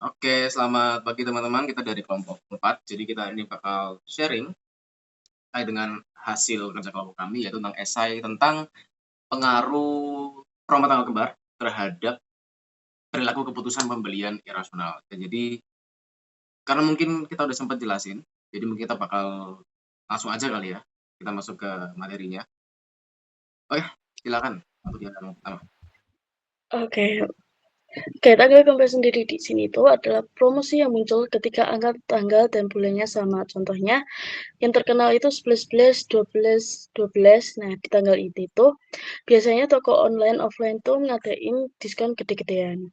Oke, selamat pagi teman-teman. Kita dari kelompok 4. Jadi kita ini bakal sharing terkait dengan hasil kerja kelompok kami, yaitu tentang esai tentang pengaruh rumah tangga kembar terhadap perilaku keputusan pembelian irasional. Ya, jadi karena mungkin kita udah sempat jelasin, jadi mungkin kita bakal langsung aja kali ya. Kita masuk ke materinya. Oke, silakan untuk yang pertama. Oke, oke. Tanggal kembar sendiri di sini itu adalah promosi yang muncul ketika angka tanggal dan bulannya sama. Contohnya, yang terkenal itu 11, 12, 12. Nah, di tanggal itu biasanya toko online offline tuh ngadain diskon gede-gedean.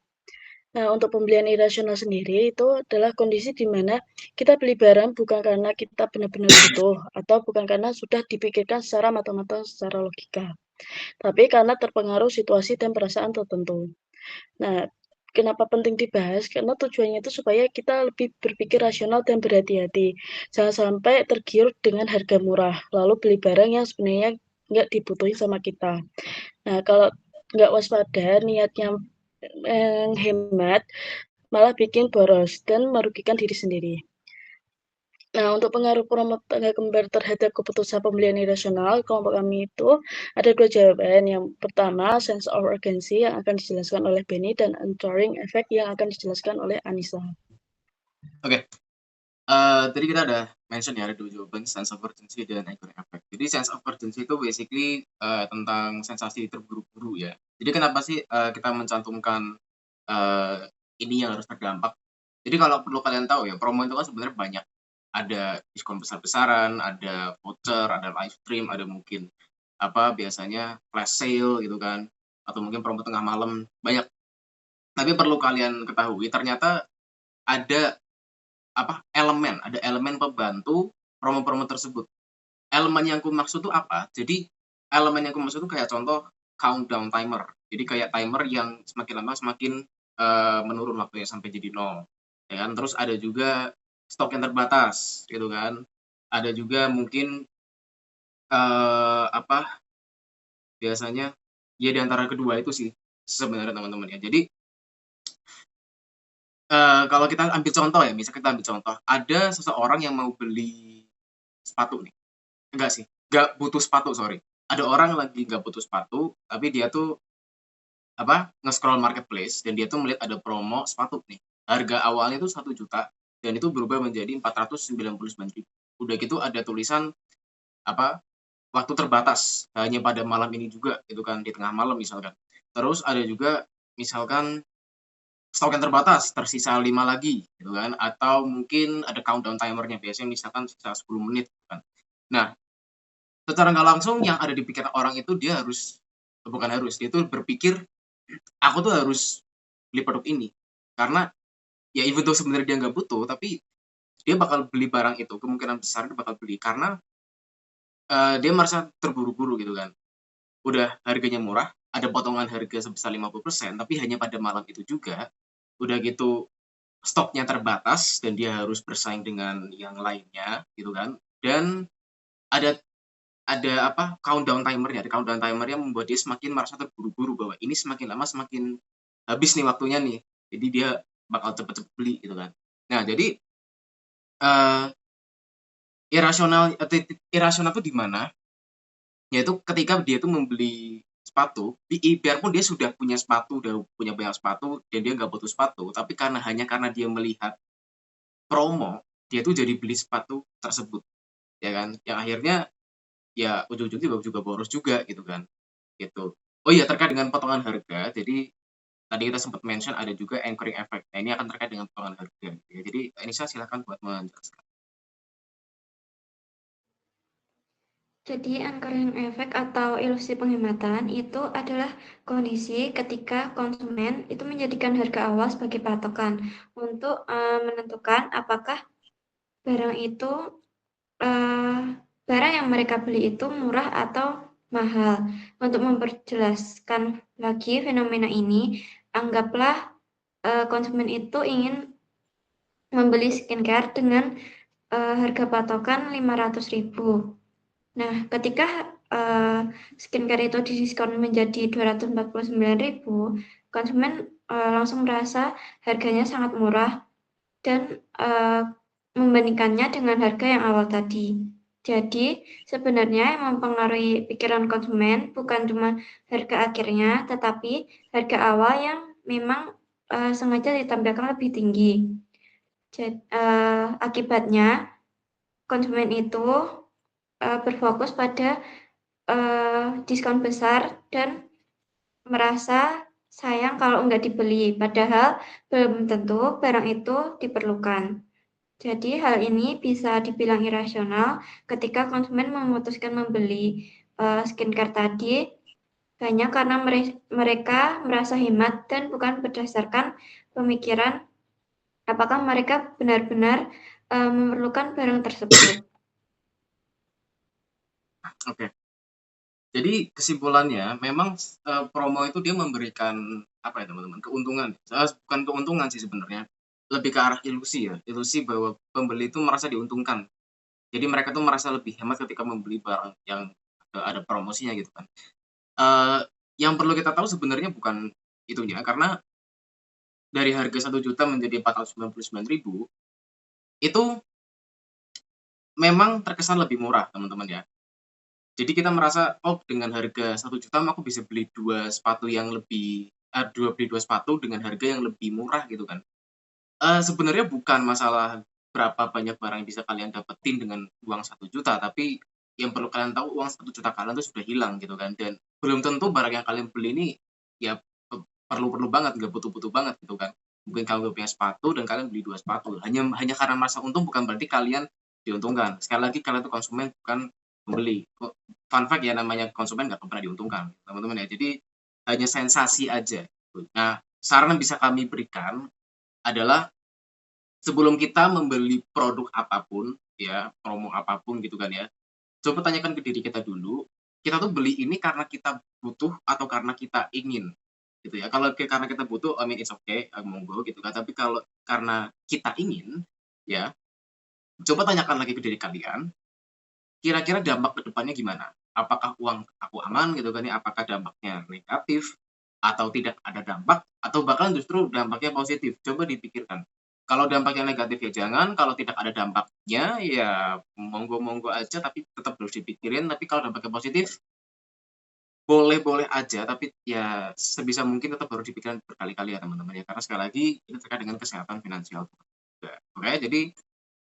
Nah, untuk pembelian irasional sendiri itu adalah kondisi di mana kita beli barang bukan karena kita benar-benar butuh atau bukan karena sudah dipikirkan secara matang-matang secara logika, tapi karena terpengaruh situasi dan perasaan tertentu. Nah, kenapa penting dibahas? Karena tujuannya itu supaya kita lebih berpikir rasional dan berhati-hati. Jangan sampai tergiur dengan harga murah, lalu beli barang yang sebenarnya nggak dibutuhin sama kita. Nah, kalau nggak waspada, niatnya menghemat, malah bikin boros dan merugikan diri sendiri. Nah, untuk pengaruh promo tangga kembar terhadap keputusan pembelian irasional, kelompok kami itu ada dua jawaban. Yang pertama, sense of urgency yang akan dijelaskan oleh Benny dan anchoring effect yang akan dijelaskan oleh Anissa. Oke, tadi kita ada mention ya, ada dua jawaban, sense of urgency dan anchoring effect. Jadi sense of urgency itu basically tentang sensasi terburu-buru ya. Jadi kenapa sih kita mencantumkan ini yang harus terdampak? Jadi kalau perlu kalian tahu ya, promo itu kan sebenarnya banyak. Ada diskon besar-besaran, ada voucher, ada live stream, ada mungkin apa biasanya flash sale gitu kan, atau mungkin promo tengah malam, banyak. Tapi perlu kalian ketahui ternyata ada ada elemen pembantu promo-promo tersebut. Elemen yang aku maksud tuh apa? Jadi elemen yang aku maksud tuh kayak contoh countdown timer. Jadi kayak timer yang semakin lama semakin menurun waktunya sampai jadi nol. Ya kan? Terus ada juga stok yang terbatas gitu kan. Ada juga mungkin apa biasanya ya di antara kedua itu sih sebenarnya teman-teman ya. Jadi kalau kita ambil contoh ya, misal kita ambil contoh, ada seseorang yang mau beli sepatu nih. Enggak sih, nggak butuh sepatu, sorry. Ada orang lagi nggak butuh sepatu, tapi dia tuh nge-scroll marketplace dan dia tuh melihat ada promo sepatu nih. Harga awalnya tuh 1 juta dan itu berubah menjadi 499.000. Udah gitu ada tulisan apa waktu terbatas hanya pada malam ini juga gitu kan di tengah malam misalkan. Terus ada juga misalkan stok yang terbatas, tersisa 5 lagi gitu kan atau mungkin ada countdown timernya biasanya misalkan sisa 10 menit gitu kan. Nah, secara nggak langsung yang ada di pikiran orang itu dia harus bukan harus, dia tuh berpikir aku tuh harus beli produk ini karena ya even though sebenarnya dia nggak butuh tapi dia bakal beli barang itu kemungkinan besar dia bakal beli karena dia merasa terburu-buru gitu kan udah harganya murah ada potongan harga sebesar 50% tapi hanya pada malam itu juga udah gitu stoknya terbatas dan dia harus bersaing dengan yang lainnya gitu kan dan ada countdown timernya, ada countdown timernya membuat dia semakin merasa terburu-buru bahwa ini semakin lama semakin habis nih waktunya nih. Jadi dia bakal cepet-cepet beli gitu kan. Nah, jadi uh, irasional tuh di mana? Yaitu ketika dia tuh membeli sepatu, biarpun dia sudah punya sepatu, udah punya banyak sepatu, dan dia nggak butuh sepatu, tapi hanya karena dia melihat promo, dia tuh jadi beli sepatu tersebut, ya kan? Yang akhirnya ya ujung-ujungnya juga boros juga gitu kan. Gitu. Oh iya, terkait dengan potongan harga, jadi tadi kita sempat mention ada juga anchoring effect. Nah, ini akan terkait dengan potongan harga. Ya, jadi Anissa silakan buat menjelaskan. Jadi, anchoring effect atau ilusi penghematan itu adalah kondisi ketika konsumen itu menjadikan harga awal sebagai patokan untuk menentukan apakah barang itu uh, barang yang mereka beli itu murah atau mahal. Untuk memperjelaskan lagi fenomena ini, anggaplah konsumen itu ingin membeli skincare dengan harga patokan 500.000. Nah, ketika skincare itu didiskon menjadi 249.000, konsumen langsung merasa harganya sangat murah dan membandingkannya dengan harga yang awal tadi. Jadi, sebenarnya yang mempengaruhi pikiran konsumen bukan cuma harga akhirnya, tetapi harga awal yang memang sengaja ditampilkan lebih tinggi. Akibatnya, konsumen itu berfokus pada diskon besar dan merasa sayang kalau nggak dibeli, padahal belum tentu barang itu diperlukan. Jadi hal ini bisa dibilang irasional ketika konsumen memutuskan membeli skincare tadi hanya karena mereka merasa hemat dan bukan berdasarkan pemikiran apakah mereka benar-benar memerlukan barang tersebut. Oke. Jadi kesimpulannya memang promo itu dia memberikan apa ya teman-teman, keuntungan. Bukan keuntungan sih sebenarnya, lebih ke arah ilusi ya, ilusi bahwa pembeli itu merasa diuntungkan. Jadi mereka tuh merasa lebih hemat ketika membeli barang yang ada promosinya gitu kan. Yang perlu kita tahu sebenarnya bukan itunya, karena dari harga 1 juta menjadi 499.000 itu memang terkesan lebih murah teman-teman ya. Jadi kita merasa, oh dengan harga 1 juta aku bisa beli dua sepatu yang lebih, beli dua sepatu dengan harga yang lebih murah gitu kan. Sebenarnya bukan masalah berapa banyak barang yang bisa kalian dapetin dengan uang 1 juta, tapi yang perlu kalian tahu uang 1 juta kalian tuh sudah hilang gitu kan, dan belum tentu barang yang kalian beli ini ya perlu-perlu banget, nggak butuh-butuh banget gitu kan. Mungkin kalian punya sepatu dan kalian beli 2 sepatu, hanya karena merasa untung bukan berarti kalian diuntungkan. Sekali lagi kalian tuh konsumen bukan pembeli. Fun fact ya, namanya konsumen nggak pernah diuntungkan teman-teman ya, jadi hanya sensasi aja. Nah, saran yang bisa kami berikan adalah sebelum kita membeli produk apapun ya, promo apapun gitu kan ya, coba tanyakan ke diri kita dulu, kita tuh beli ini karena kita butuh atau karena kita ingin gitu ya. Kalau karena kita butuh, I mean it's okay, monggo gitu kan. Tapi kalau karena kita ingin ya, coba tanyakan lagi ke diri kalian, kira-kira dampak ke depannya gimana? Apakah uang aku aman gitu kan ya? Apakah dampaknya negatif atau tidak ada dampak atau bahkan justru dampaknya positif? Coba dipikirkan. Kalau dampaknya negatif ya jangan, kalau tidak ada dampaknya ya monggo-monggo aja, tapi tetap harus dipikirin. Tapi kalau dampaknya positif, boleh-boleh aja, tapi ya sebisa mungkin tetap harus dipikirkan berkali-kali ya teman-teman ya. Karena sekali lagi itu terkait dengan kesehatan finansial juga. Oke, jadi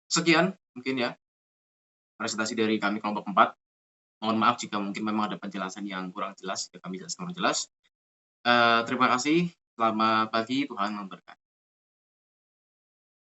sekian mungkin ya presentasi dari kami kelompok 4. Mohon maaf jika mungkin memang ada penjelasan yang kurang jelas, jika kami jelaskan kurang jelas. Terima kasih, selamat pagi, Tuhan memberkati.